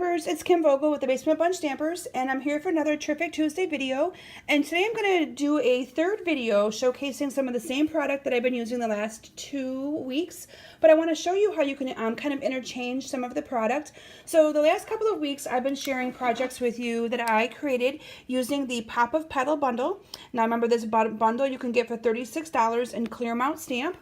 Stampers, it's Kim Vogel with the Basement Bunch Stampers, and I'm here for another Terrific Tuesday video. And today I'm going to do a third video showcasing some of the same product that I've been using the last 2 weeks, but I want to show you how you can kind of interchange some of the product. So the last couple of weeks I've been sharing projects with you that I created using the Pop of Petal bundle. Now remember, this bundle you can get for $36 in Clearmount stamp.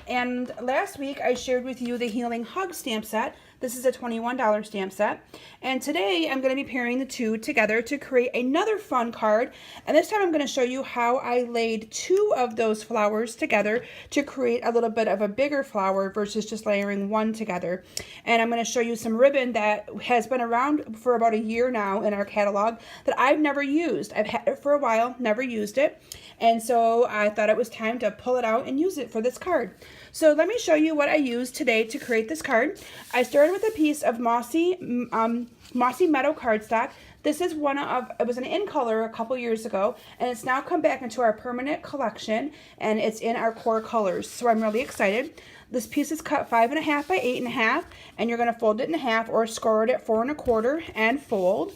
And last week I shared with you the Healing Hug stamp set. This is a $21 stamp set. And today I'm going to be pairing the two together to create another fun card. And this time I'm going to show you how I laid 2 of those flowers together to create a little bit of a bigger flower versus just layering one together. And I'm going to show you some ribbon that has been around for about a year now in our catalog that I've never used. I've had it for a while, never used it. And so I thought it was time to pull it out and use it for this card. So let me show you what I used today to create this card. I started with a piece of Mossy Meadow cardstock. This is it was an in color a couple years ago, and it's now come back into our permanent collection, and it's in our core colors. So I'm really excited. This piece is cut 5.5 by 8.5, and you're going to fold it in half or score it at 4 1/4 and fold.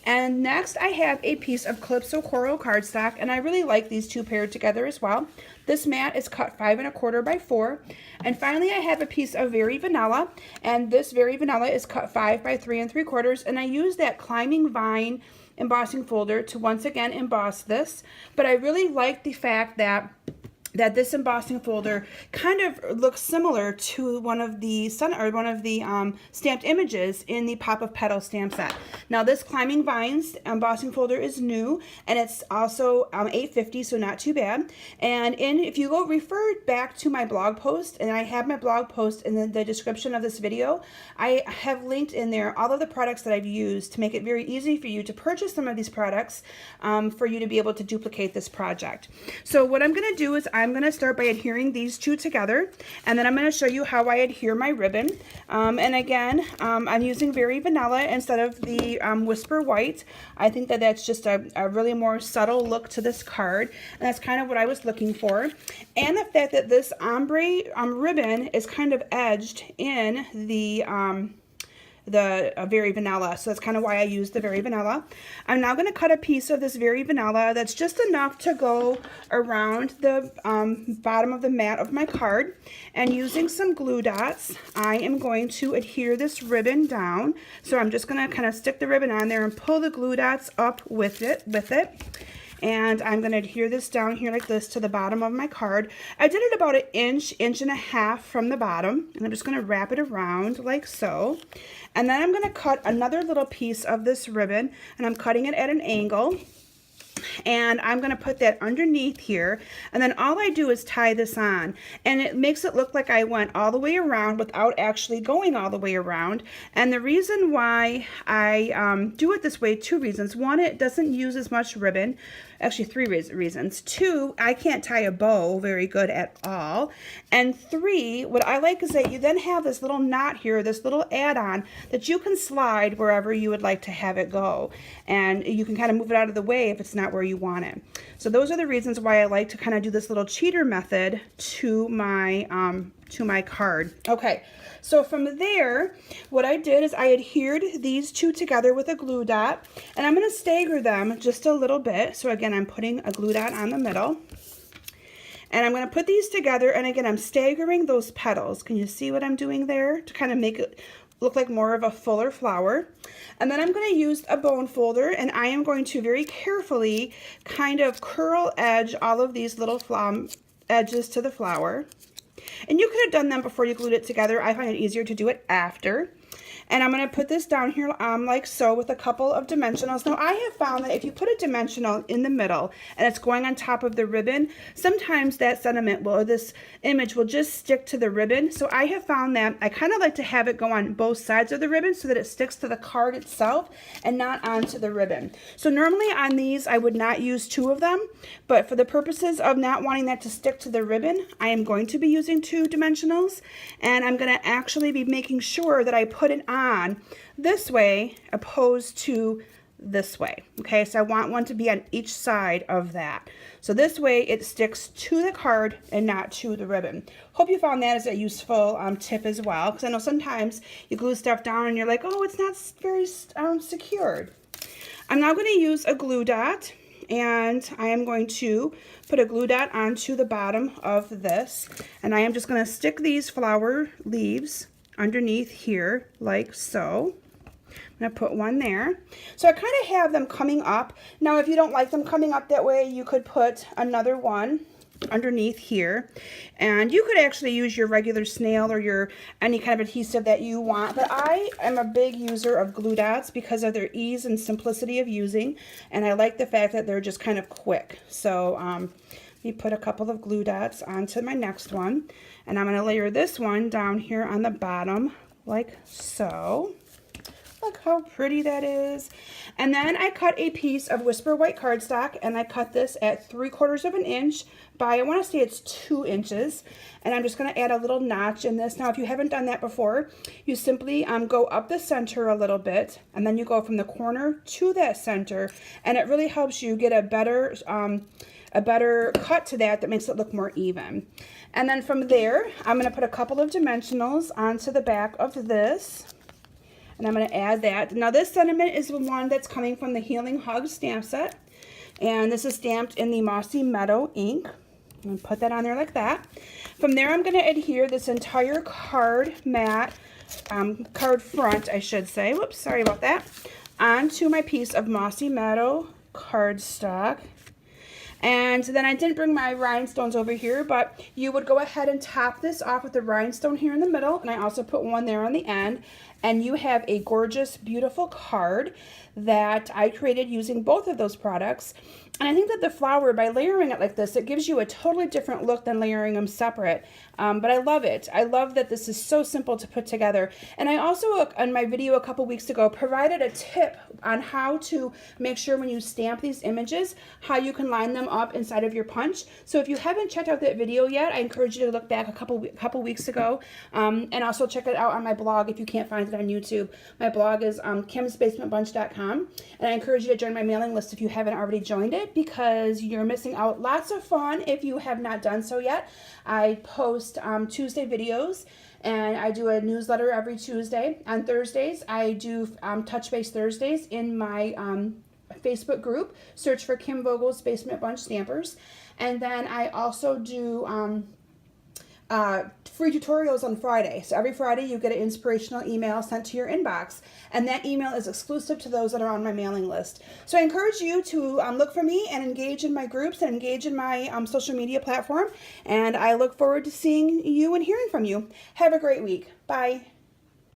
And next I have a piece of Calypso Coral cardstock, and I really like these two paired together as well. This mat is cut 5 1/4 by 4. And finally I have a piece of Very Vanilla, and this Very Vanilla is cut 5 by 3 3/4, and I use that Climbing Vine embossing folder to once again emboss this. But I really like the fact that this embossing folder kind of looks similar to one of the stamped images in the Pop of Petal stamp set. Now this Climbing Vines embossing folder is new, and it's also $8.50, so not too bad. And if you go refer back to my blog post, and I have my blog post in the description of this video, I have linked in there all of the products that I've used to make it very easy for you to purchase some of these products for you to be able to duplicate this project. So what I'm going to do is I'm going to start by adhering these two together, and then I'm going to show you how I adhere my ribbon. And again, I'm using Very Vanilla instead of the Whisper White. I think that that's just a really more subtle look to this card, and that's kind of what I was looking for. And the fact that this ombre ribbon is kind of edged in the Very Vanilla, so that's kind of why I use the Very Vanilla. I'm now going to cut a piece of this Very Vanilla that's just enough to go around the bottom of the mat of my card, and using some glue dots I am going to adhere this ribbon down. So I'm just going to kind of stick the ribbon on there and pull the glue dots up with it. And I'm going to adhere this down here like this to the bottom of my card. I did it about an inch and a half from the bottom, and I'm just going to wrap it around like so. And then I'm going to cut another little piece of this ribbon, and I'm cutting it at an angle. And I'm going to put that underneath here, and then all I do is tie this on, and it makes it look like I went all the way around without actually going all the way around. And the reason why I do it this way, 2 reasons. 1, it doesn't use as much ribbon. Actually, 3 reasons. 2, I can't tie a bow very good at all. And 3, what I like is that you then have this little knot here, this little add-on that you can slide wherever you would like to have it go. And you can kind of move it out of the way if it's not where you want it. So those are the reasons why I like to kind of do this little cheater method to my card. Okay, so from there, what I did is I adhered these two together with a glue dot, and I'm going to stagger them just a little bit. So again, I'm putting a glue dot on the middle, and I'm going to put these together, and again, I'm staggering those petals. Can you see what I'm doing there to kind of make it look like more of a fuller flower? And then I'm going to use a bone folder, and I am going to very carefully kind of curl edge all of these little edges to the flower. And you could have done them before you glued it together. I find it easier to do it after. And I'm going to put this down here like so with a couple of dimensionals. Now I have found that if you put a dimensional in the middle and it's going on top of the ribbon, sometimes that sentiment will, or this image will just stick to the ribbon. So I have found that I kind of like to have it go on both sides of the ribbon so that it sticks to the card itself and not onto the ribbon. So normally on these I would not use 2 of them, but for the purposes of not wanting that to stick to the ribbon, I am going to be using 2 dimensionals, and I'm going to actually be making sure that I put it on this way opposed to this way. Okay, so I want one to be on each side of that. So this way it sticks to the card and not to the ribbon. Hope you found that as a useful tip as well, because I know sometimes you glue stuff down and you're like, oh, it's not very secured. I'm now going to use a glue dot, and I am going to put a glue dot onto the bottom of this, and I am just going to stick these flower leaves underneath here like so. I'm going to put one there. So I kind of have them coming up. Now if you don't like them coming up that way, you could put another one underneath here, and you could actually use your regular snail or your any kind of adhesive that you want, but I am a big user of glue dots because of their ease and simplicity of using, and I like the fact that they're just kind of quick. So let me put a couple of glue dots onto my next one, and I'm going to layer this one down here on the bottom like so. Look how pretty that is. And then I cut a piece of Whisper White cardstock, and I cut this at 3/4 of an inch by, I want to say it's 2 inches. And I'm just going to add a little notch in this. Now, if you haven't done that before, you simply go up the center a little bit, and then you go from the corner to that center, and it really helps you get a better cut to that makes it look more even. And then from there, I'm going to put a couple of dimensionals onto the back of this. And I'm going to add that. Now this sentiment is the one that's coming from the Healing Hug stamp set. And this is stamped in the Mossy Meadow ink. I'm going to put that on there like that. From there I'm going to adhere this entire card mat, card front I should say, whoops, sorry about that, onto my piece of Mossy Meadow cardstock. And then I didn't bring my rhinestones over here, but you would go ahead and top this off with the rhinestone here in the middle, and I also put one there on the end, and you have a gorgeous, beautiful card that I created using both of those products. And I think that the flower, by layering it like this, it gives you a totally different look than layering them separate. But I love it. I love that this is so simple to put together. And I also, on my video a couple weeks ago, provided a tip on how to make sure when you stamp these images, how you can line them up inside of your punch. So if you haven't checked out that video yet, I encourage you to look back a couple weeks ago, and also check it out on my blog if you can't find it on YouTube. My blog is kimsbasementbunch.com, and I encourage you to join my mailing list if you haven't already joined it, because you're missing out lots of fun if you have not done so yet. I post Tuesday videos, and I do a newsletter every Tuesday. On Thursdays, I do Touch Base Thursdays in my Facebook group. Search for Kim Vogel's Basement Bunch Stampers. And then I also do free tutorials on Friday. So every Friday you get an inspirational email sent to your inbox, and that email is exclusive to those that are on my mailing list. So I encourage you to look for me and engage in my groups and engage in my social media platform, and I look forward to seeing you and hearing from you. Have a great week. Bye.